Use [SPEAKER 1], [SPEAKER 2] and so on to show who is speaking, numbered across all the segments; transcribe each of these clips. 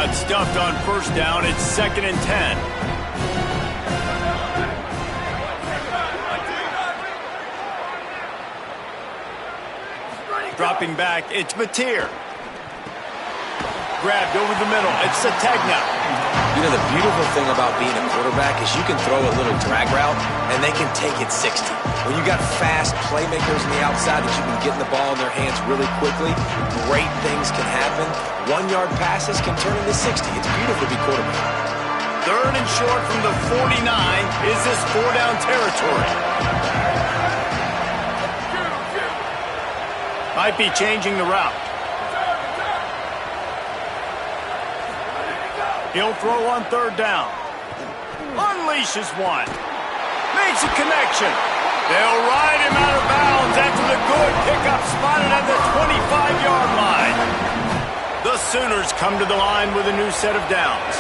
[SPEAKER 1] got stuffed on first down. It's 2nd and 10. Dropping back, it's Mateer. Grabbed over the middle, it's Sategna.
[SPEAKER 2] You know, the beautiful thing about being a quarterback is you can throw a little drag route, and they can take it 60. When you got fast playmakers on the outside that you can get the ball in their hands really quickly, great things can happen. 1-yard passes can turn into 60. It's beautiful to be quarterback.
[SPEAKER 1] 3rd and short from the 49. Is this 4-down territory? Might be changing the route. He'll throw on 3rd down. Unleashes one. Makes a connection. They'll ride him out of bounds after the good pickup spotted at the 25-yard line. The Sooners come to the line with a new set of downs.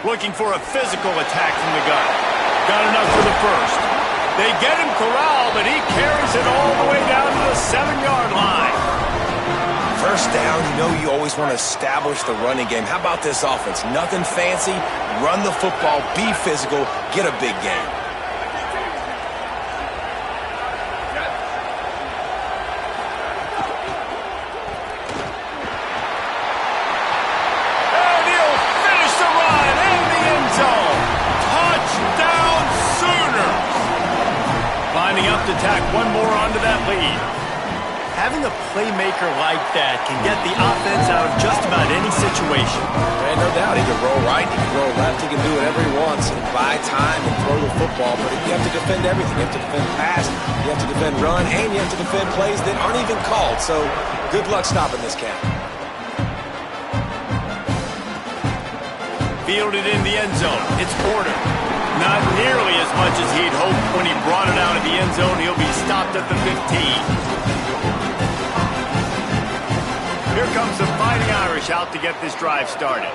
[SPEAKER 1] Looking for a physical attack from the gun. Got enough for the first. They get him corralled, but he carries it all the way down to the 7-yard line.
[SPEAKER 2] First down, you know you always want to establish the running game. How about this offense? Nothing fancy. Run the football, be physical, get a big game.
[SPEAKER 1] And he'll finish the run in the end zone. Touchdown Sooners. Lining up to tack one more onto that lead. Having a playmaker like that can get the offense out of just about any situation.
[SPEAKER 2] And no doubt, he can roll right, he can roll left, he can do whatever he wants and buy time and throw the football, but you have to defend everything. You have to defend pass, you have to defend run, and you have to defend plays that aren't even called. So good luck stopping this cat.
[SPEAKER 1] Fielded in the end zone. It's Porter. Not nearly as much as he'd hoped when he brought it out of the end zone. He'll be stopped at the 15. Here comes the Fighting Irish out to get this drive started.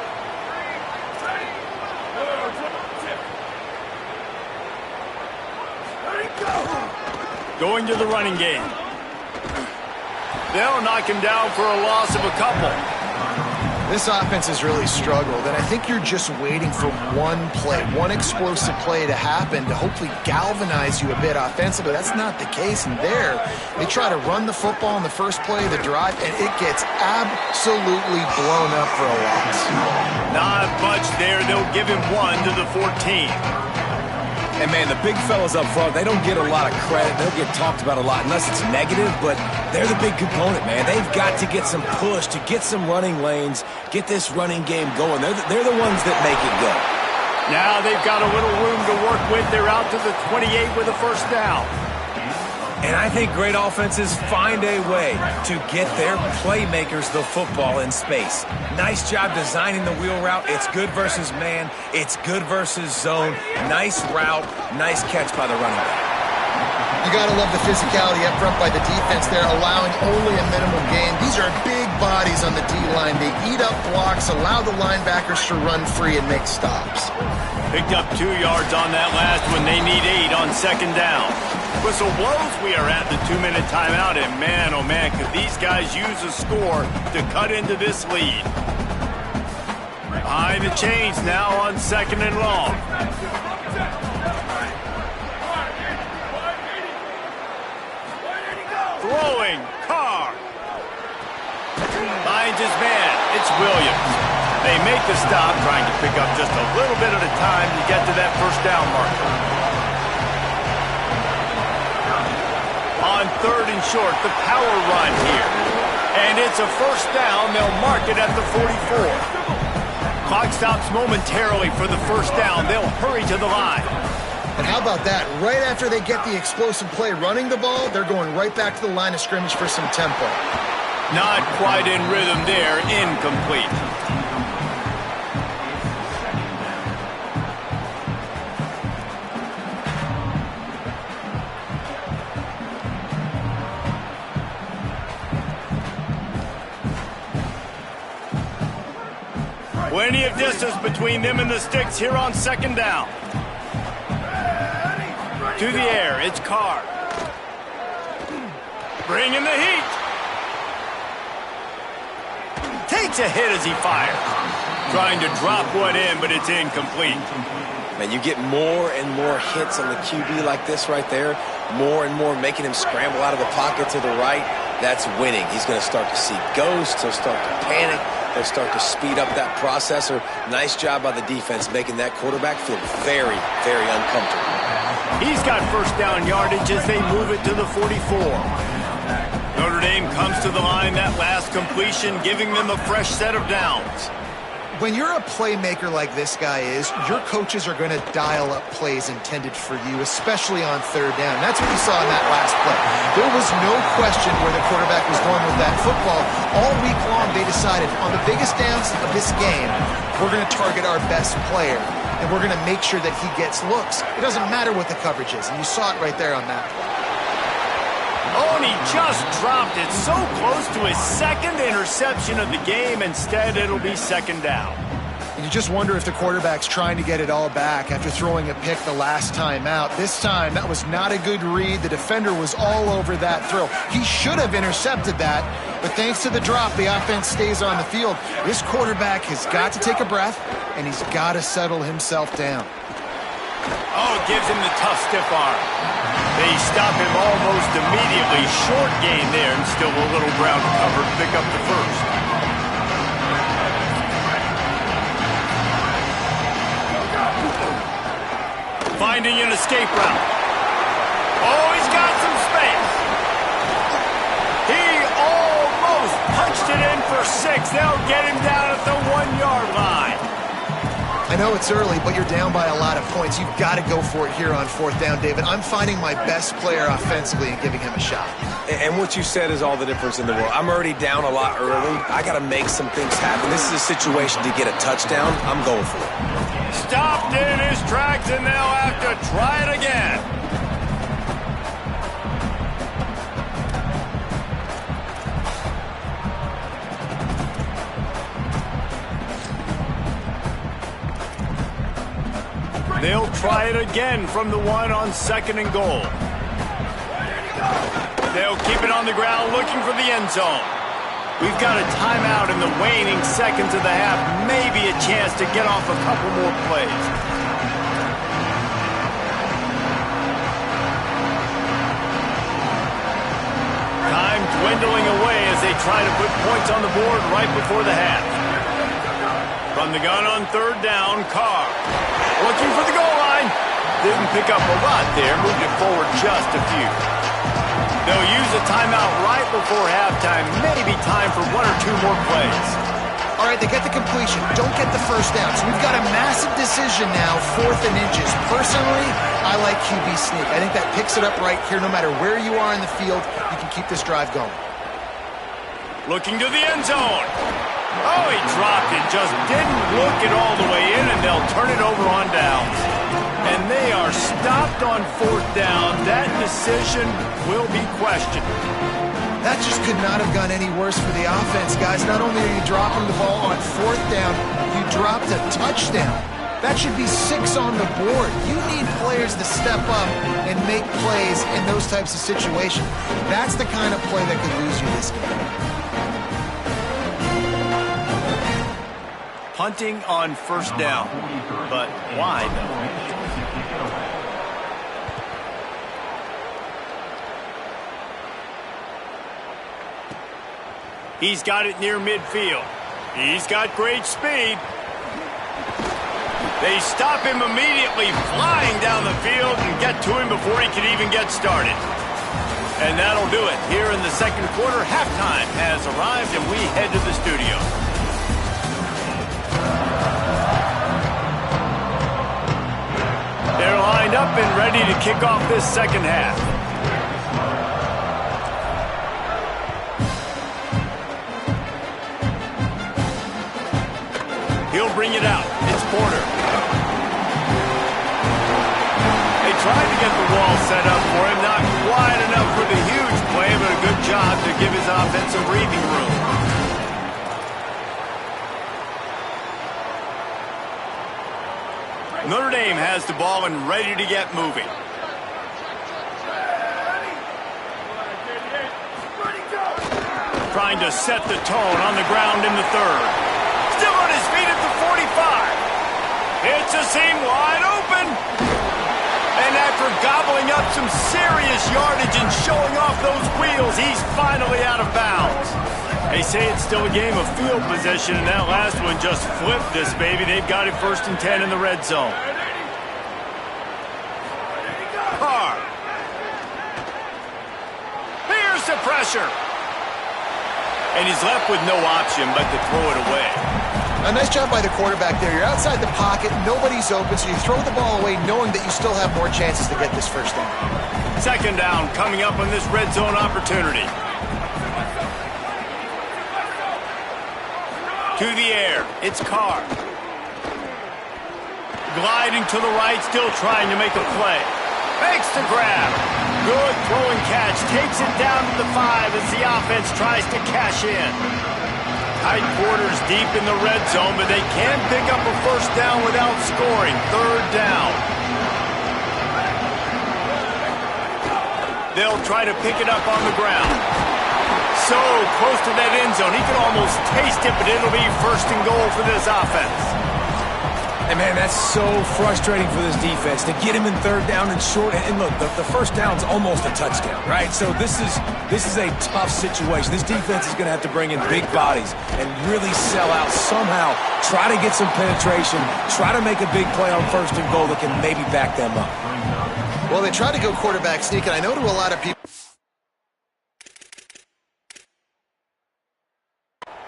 [SPEAKER 1] Going to the running game. They'll knock him down for a loss of a couple.
[SPEAKER 3] This offense has really struggled, and I think you're just waiting for one play, one explosive play to happen to hopefully galvanize you a bit offensively. That's not the case, and there they try to run the football in the first play of the drive, and it gets absolutely blown up for a loss.
[SPEAKER 1] Not much there. They'll give him one to the 14.
[SPEAKER 2] And, man, the big fellas up front, they don't get a lot of credit. They'll get talked about a lot unless it's negative, but they're the big component, man. They've got to get some push, to get some running lanes, get this running game going. They're the ones that make it go.
[SPEAKER 1] Now they've got a little room to work with. They're out to the 28 with a first down.
[SPEAKER 2] And I think great offenses find a way to get their playmakers the football in space. Nice job designing the wheel route. It's good versus man. It's good versus zone. Nice route. Nice catch by the running back.
[SPEAKER 3] You got to love the physicality up front by the defense there, allowing only a minimal gain. These are big bodies on the D-line. They eat up blocks, allow the linebackers to run free and make stops.
[SPEAKER 1] Picked up 2 yards on that last one. They need 8 on second down. Whistle blows, we are at the 2-minute timeout, and man, oh man, could these guys use a score to cut into this lead. Behind the chains now on second and long. Throwing, Carr. Finds his man, it's Williams. They make the stop, trying to pick up just a little bit at a time to get to that first down marker. On third and short, the power run here. And it's a first down. They'll mark it at the 44. Clock stops momentarily for the first down. They'll hurry to the line.
[SPEAKER 3] And how about that? Right after they get the explosive play running the ball, they're going right back to the line of scrimmage for some tempo.
[SPEAKER 1] Not quite in rhythm there. Incomplete. Plenty of distance between them and the sticks here on second down. To the air, it's Carr. Bringing the heat. Takes a hit as he fires. Trying to drop one in, but it's incomplete.
[SPEAKER 2] Man, you get more and more hits on the QB like this right there. More and more making him scramble out of the pocket to the right. That's winning. He's going to start to see ghosts. He'll start to panic. He'll start to speed up that processor. Nice job by the defense making that quarterback feel very, very uncomfortable.
[SPEAKER 1] He's got first down yardage as they move it to the 44. Notre Dame comes to the line that last completion, giving them a fresh set of downs.
[SPEAKER 3] When you're a playmaker like this guy is, your coaches are going to dial up plays intended for you, especially on third down. That's what you saw in that last play. There was no question where the quarterback was going with that football. All week long, they decided on the biggest downs of this game, we're going to target our best player, and we're going to make sure that he gets looks. It doesn't matter what the coverage is, and you saw it right there on that play.
[SPEAKER 1] Oh, and he just dropped it so close to his second interception of the game. Instead, it'll be second down.
[SPEAKER 3] And you just wonder if the quarterback's trying to get it all back after throwing a pick the last time out. This time, that was not a good read. The defender was all over that throw. He should have intercepted that, but thanks to the drop, the offense stays on the field. This quarterback has got to take a breath, and he's got to settle himself down.
[SPEAKER 1] Oh, it gives him the tough stiff arm. They stop him almost immediately. Short gain there, and still a little ground cover to pick up the first. Finding an escape route. Oh, he's got some space. He almost punched it in for 6. They'll get him down at the 1-yard line.
[SPEAKER 3] I know it's early, but you're down by a lot of points. You've got to go for it here on fourth down, David. I'm finding my best player offensively and giving him a shot.
[SPEAKER 2] And what you said is all the difference in the world. I'm already down a lot early. I got to make some things happen. This is a situation to get a touchdown. I'm going for it.
[SPEAKER 1] Stopped in his tracks, and they'll have to try it again. They'll try it again from the 1 on 2nd and goal. They'll keep it on the ground looking for the end zone. We've got a timeout in the waning seconds of the half. Maybe a chance to get off a couple more plays. Time dwindling away as they try to put points on the board right before the half. From the gun on 3rd down, Carr. Looking for the goal line. Didn't pick up a lot there. Moved it forward just a few. They'll use a timeout right before halftime. Maybe time for 1 or 2 more plays.
[SPEAKER 3] All right, they get the completion. Don't get the first down. So we've got a massive decision now, 4th and inches. Personally, I like QB sneak. I think that picks it up right here. No matter where you are in the field, you can keep this drive going.
[SPEAKER 1] Looking to the end zone. Oh, he dropped it. Just didn't look it all the way in, and they'll turn it over on downs. And they are stopped on 4th down. That decision will be questioned.
[SPEAKER 3] That just could not have gone any worse for the offense, guys. Not only are you dropping the ball on 4th down, you dropped a touchdown. That should be 6 on the board. You need players to step up and make plays in those types of situations. That's the kind of play that could lose you this game.
[SPEAKER 1] Punting on 1st down. But why, though? He's got it near midfield. He's got great speed. They stop him immediately, flying down the field and get to him before he can even get started. And that'll do it. Here in the 2nd quarter, halftime has arrived, and we head to the studio. They're lined up and ready to kick off this 2nd half. He'll bring it out. It's Porter. They tried to get the wall set up for him. Not quite enough for the huge play, but a good job to give his offense some breathing room. Notre Dame has the ball and ready to get moving. trying to set the tone on the ground in the third. Still on his feet at the 45. Hits a seam wide open. And after gobbling up some serious yardage and showing off those wheels, he's finally out of bounds. They say it's still a game of field possession, and that last one just flipped this baby. They've got it 1st and 10 in the red zone. Carr. Here's the pressure. And he's left with no option but to throw it away.
[SPEAKER 3] A nice job by the quarterback there. You're outside the pocket, nobody's open, so you throw the ball away knowing that you still have more chances to get this first down.
[SPEAKER 1] 2nd down coming up on this red zone opportunity. To the air, it's Carr. Gliding to the right, still trying to make a play. Makes the grab. Good throwing catch. Takes it down to the 5 as the offense tries to cash in. Tight quarters deep in the red zone, but they can pick up a first down without scoring. 3rd down. They'll try to pick it up on the ground. So close to that end zone. He can almost taste it, but it'll be 1st and goal for this offense.
[SPEAKER 2] And, man, that's so frustrating for this defense to get him in 3rd down and short. And look, the first down's almost a touchdown, right? So this is a tough situation. This defense is going to have to bring in big bodies and really sell out somehow, try to get some penetration, try to make a big play on 1st and goal that can maybe back them up.
[SPEAKER 3] Well, they try to go quarterback sneak, and I know to a lot of people,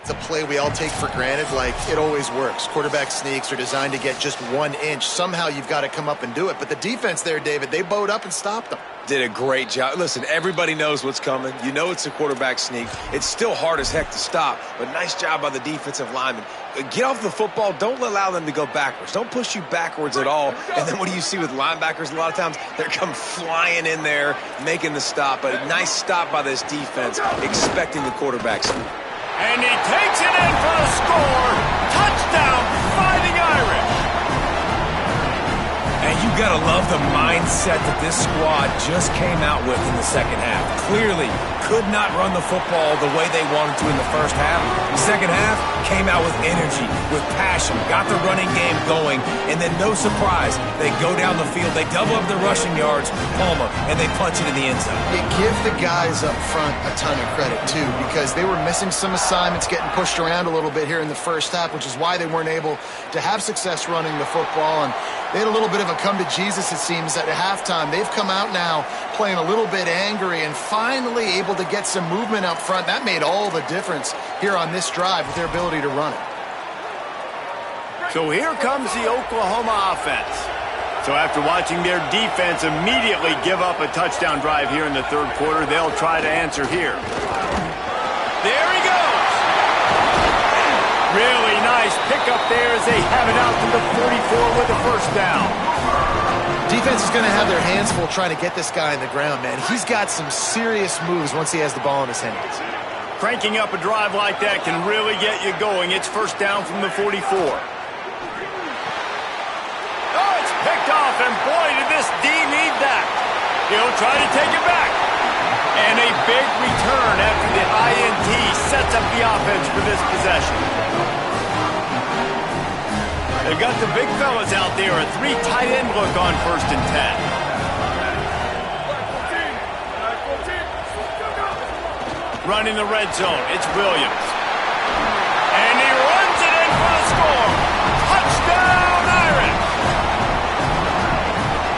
[SPEAKER 3] it's a play we all take for granted, like it always works. Quarterback sneaks are designed to get just 1 inch. Somehow you've got to come up and do it. But the defense there, David, they bowed up and stopped them.
[SPEAKER 2] Did a great job. Listen, everybody knows what's coming. You know it's a quarterback sneak. It's still hard as heck to stop, but nice job by the defensive lineman. Get off the football. Don't allow them to go backwards. Don't push you backwards at all. And then what do you see with linebackers a lot of times? They come flying in there, making the stop. But a nice stop by this defense, expecting the quarterback sneak.
[SPEAKER 1] And he takes it in for a score. Touchdown, Fighting Irish.
[SPEAKER 2] And you got to love the mindset that this squad just came out with in the 2nd half. Clearly could not run the football the way they wanted to in the 1st half. The 2nd half came out with energy, with passion, got the running game going, and then no surprise, they go down the field, they double up their rushing yards, Palmer, and they punch it in the end zone.
[SPEAKER 3] You give the guys up front a ton of credit, too, because they were missing some assignments, getting pushed around a little bit here in the 1st half, which is why they weren't able to have success running the football. And they had a little bit of a come to Jesus, it seems, at halftime. They've come out now playing a little bit angry and finally able to get some movement up front. That made all the difference here on this drive with their ability to run it.
[SPEAKER 1] So here comes the Oklahoma offense. So after watching their defense immediately give up a touchdown drive here in the 3rd quarter, they'll try to answer here. There he goes. Really nice pickup there as they have it out to the 44 with the 1st down.
[SPEAKER 3] Defense is going to have their hands full trying to get this guy in the ground, man. He's got some serious moves once he has the ball in his hands.
[SPEAKER 1] Cranking up a drive like that can really get you going. It's 1st down from the 44. Oh, it's picked off, and boy, did this D need that. He'll try to take it back. And a big return after the INT sets up the offense for this possession. They've got the big fellas out there, a 3 tight end look on 1st and 10. Running the red zone, it's Williams. And he runs it in for the score. Touchdown, Irish!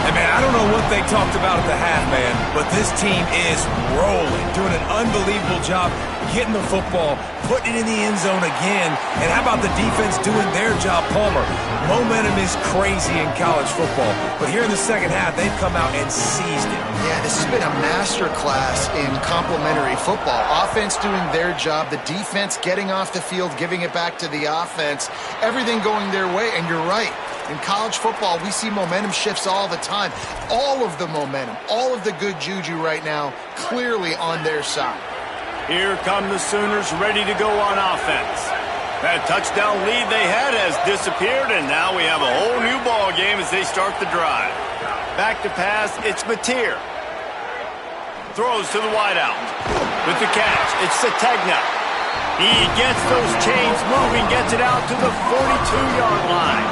[SPEAKER 2] And, man, I don't know what they talked about at the half, man, but this team is rolling, doing an unbelievable job getting the football, putting it in the end zone again. And how about the defense doing their job, Palmer? Momentum is crazy in college football, but here in the 2nd half, they've come out and seized it.
[SPEAKER 3] Yeah, this has been a master class in complementary football. Offense doing their job, the defense getting off the field, giving it back to the offense, everything going their way. And you're right. In college football, we see momentum shifts all the time. All of the momentum, all of the good juju right now, clearly on their side.
[SPEAKER 1] Here come the Sooners ready to go on offense. That touchdown lead they had has disappeared, and now we have a whole new ball game as they start the drive. Back to pass, it's Mateer. Throws to the wideout. With the catch, it's Sategna. He gets those chains moving, gets it out to the 42-yard line.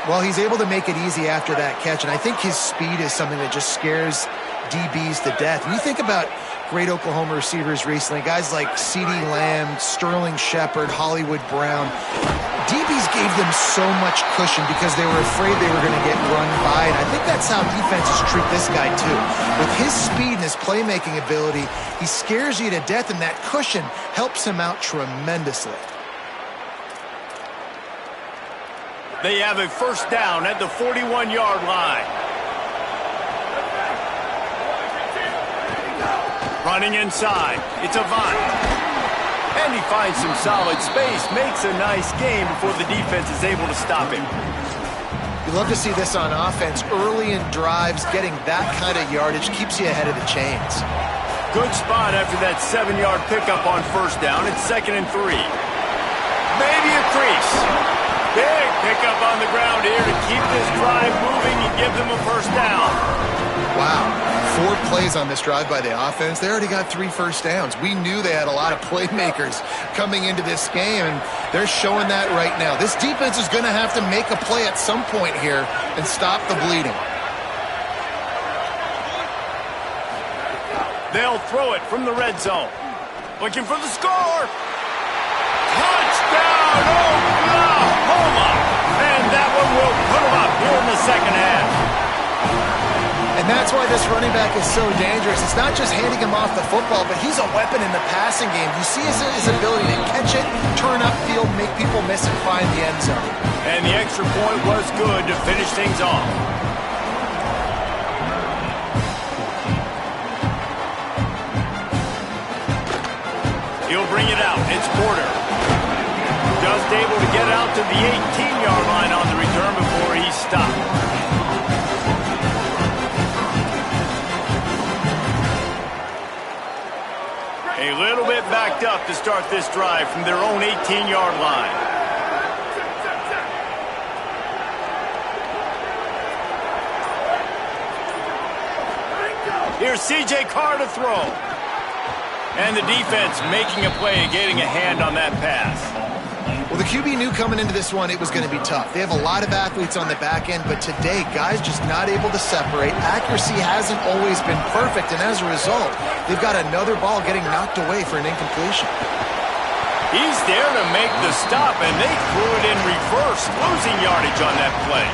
[SPEAKER 3] Well, he's able to make it easy after that catch, and I think his speed is something that just scares DBs to death. When you think about great Oklahoma receivers recently, guys like CeeDee Lamb, Sterling Shepard, Hollywood Brown, DBs gave them so much cushion because they were afraid they were going to get run by, and I think that's how defenses treat this guy too. With his speed and his playmaking ability, he scares you to death, and that cushion helps him out tremendously.
[SPEAKER 1] They have a first down at the 41-yard line. Running inside, it's Avant. And he finds some solid space, makes a nice game before the defense is able to stop him.
[SPEAKER 3] You love to see this on offense. Early in drives, getting that kind of yardage keeps you ahead of the chains.
[SPEAKER 1] Good spot after that 7-yard pickup on first down. It's 2nd and 3. Maybe a crease. Big pickup on the ground here to keep this drive moving and give them a first down.
[SPEAKER 3] Wow, 4 plays on this drive by the offense. They already got 3 first downs. We knew they had a lot of playmakers coming into this game, and they're showing that right now. This defense is going to have to make a play at some point here and stop the bleeding.
[SPEAKER 1] They'll throw it from the red zone. Looking for the score. Touchdown, Oklahoma! And that one will put them up here in the second half.
[SPEAKER 3] And that's why this running back is so dangerous. It's not just handing him off the football, but he's a weapon in the passing game. You see his ability to catch it, turn upfield, make people miss, and find the end zone.
[SPEAKER 1] And the extra point was good to finish things off. He'll bring it out. It's Porter. Just able to get out to the 18-yard line on the return before he's stopped. A little bit backed up to start this drive from their own 18-yard line. Here's C.J. Carr to throw. And the defense making a play, getting a hand on that pass.
[SPEAKER 3] Well, the QB knew coming into this one it was going to be tough. They have a lot of athletes on the back end, but today, guys just not able to separate. Accuracy hasn't always been perfect, and as a result, they've got another ball getting knocked away for an incompletion.
[SPEAKER 1] He's there to make the stop, and they threw it in reverse, losing yardage on that play.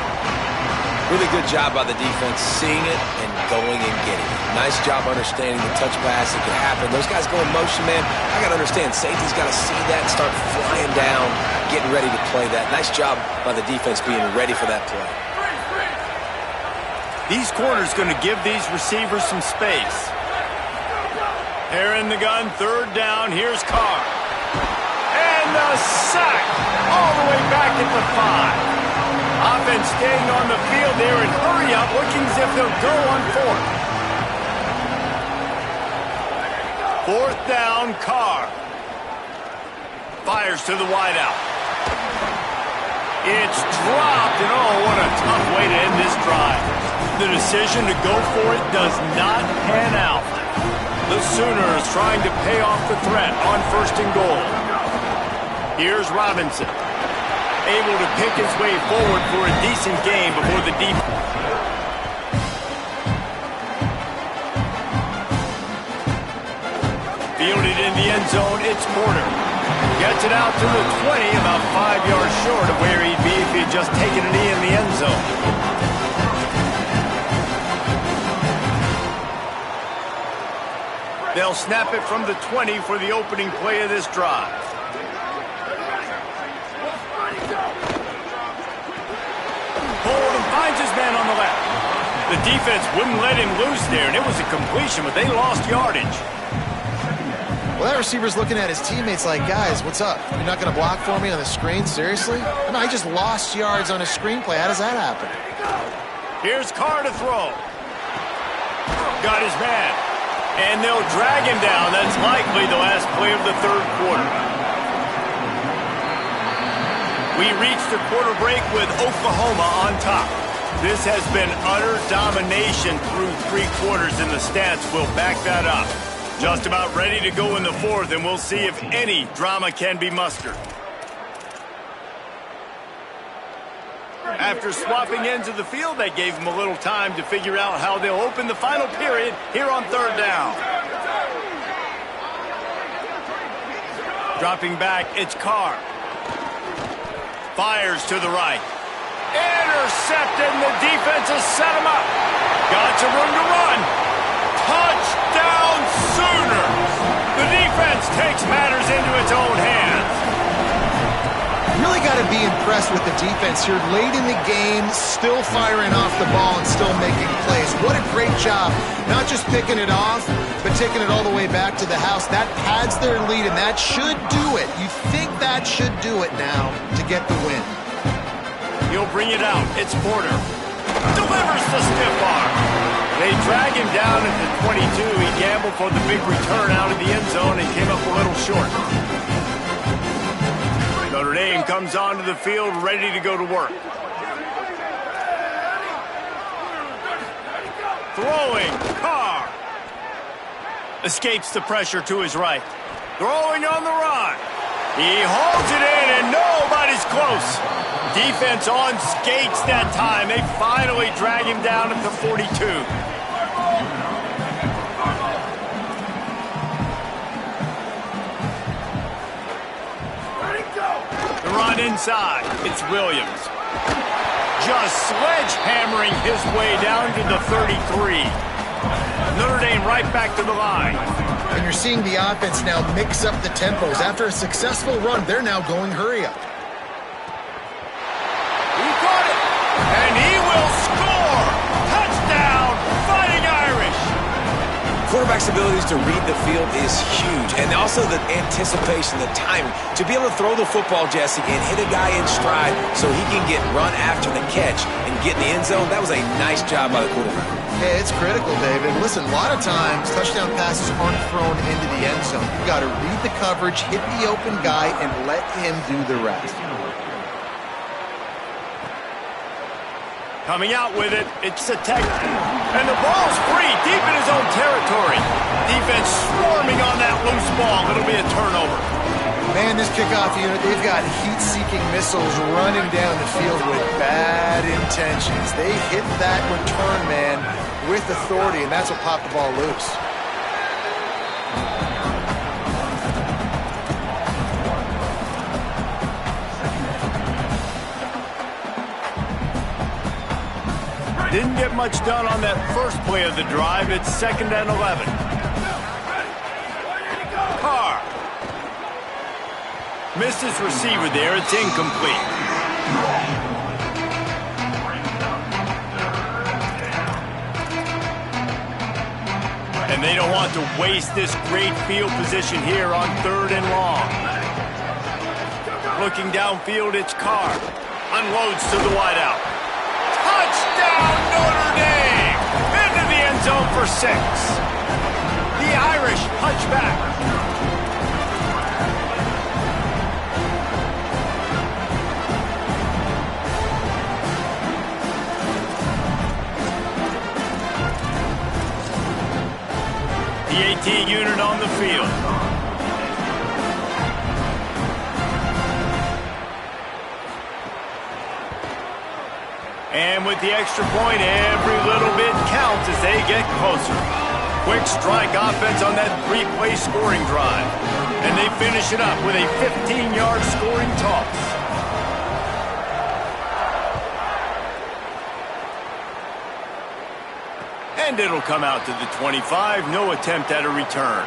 [SPEAKER 2] Really good job by the defense, seeing it and going and getting it. Nice job understanding the touch pass that could happen. Those guys go in motion, man. I got to understand, safety's got to see that and start flying down, getting ready to play that. Nice job by the defense being ready for that play.
[SPEAKER 1] These corners going to give these receivers some space. They're in the gun, 3rd down. Here's Carr. And the sack all the way back at the 5. Offense staying on the field there and hurry up, looking as if they'll go on 4th. 4th down, Carr. Fires to the wideout. It's dropped, and oh, what a tough way to end this drive. The decision to go for it does not pan out. The Sooners trying to pay off the threat on 1st and goal. Here's Robinson. Able to pick his way forward for a decent game before the defense. Fielded in the end zone, it's Porter. Gets it out to the 20, about 5 yards short of where he'd be if he had just taken a knee in the end zone. They'll snap it from the 20 for the opening play of this drive. Finds his man on the left. The defense wouldn't let him loose there, and it was a completion, but they lost yardage.
[SPEAKER 3] Well, that receiver's looking at his teammates like, guys, what's up? You're not going to block for me on the screen? Seriously? No, I just lost yards on a screenplay. How does that happen?
[SPEAKER 1] Here's Carr to throw. Got his man. And they'll drag him down. That's likely the last play of the 3rd quarter. We reach the quarter break with Oklahoma on top. This has been utter domination through 3 quarters, and the stats will back that up. Just about ready to go in the fourth, and we'll see if any drama can be mustered. After swapping ends of the field, that gave them a little time to figure out how they'll open the final period here on third down. Dropping back, it's Carr. Fires to the right. Intercepted, and the defense has set him up. Got some room to run. Touchdown Sooners! The defense takes matters into its own hands.
[SPEAKER 3] Really got to be impressed with the defense here. Late in the game, still firing off the ball and still making plays. What a great job. Not just picking it off, but taking it all the way back to the house. That pads their lead, and that should do it. You think that should do it now to get the win.
[SPEAKER 1] He'll bring it out. It's Porter. Delivers the stiff arm. They drag him down at the 22. He gambled for the big return out of the end zone and came up a little short. Notre Dame comes onto the field ready to go to work. Throwing, Carr. Escapes the pressure to his right. Throwing on the run. He holds it in and nobody's close. Defense on skates that time. They finally drag him down at the 42. The run inside. It's Williams. Just sledgehammering his way down to the 33. Notre Dame right back to the line.
[SPEAKER 3] And you're seeing the offense now mix up the tempos. After a successful run, they're now going hurry up.
[SPEAKER 1] He caught it, and he will score. Touchdown, Fighting Irish.
[SPEAKER 2] Quarterback's abilities to read the field is huge, and also the anticipation, the timing. To be able to throw the football, Jesse, and hit a guy in stride so he can get run after the catch and get in the end zone, that was a nice job by the quarterback.
[SPEAKER 3] Yeah, it's critical, David. Listen, a lot of times touchdown passes aren't thrown into the end zone. You've got to read the coverage, hit the open guy, and let him do the rest.
[SPEAKER 1] Coming out with it, it's a tech. And the ball's free, deep in his own territory. Defense swarming on that loose ball. It'll be a turnover.
[SPEAKER 3] Man, this kickoff unit, they've got heat-seeking missiles running down the field with bad intentions. They hit that return man with authority, and that's what popped the ball loose.
[SPEAKER 1] Didn't get much done on that first play of the drive. It's 2nd and 11. Carr. Missed his receiver there. It's incomplete. And they don't want to waste this great field position here on 3rd and long. Looking downfield, it's Carr. Unloads to the wideout. Touchdown, Notre Dame! Into the end zone for 6. The Irish punch back. The 18 unit on the field. And with the extra point, every little bit counts as they get closer. Quick strike offense on that 3-play scoring drive. And they finish it up with a 15-yard scoring toss. And it'll come out to the 25. No attempt at a return.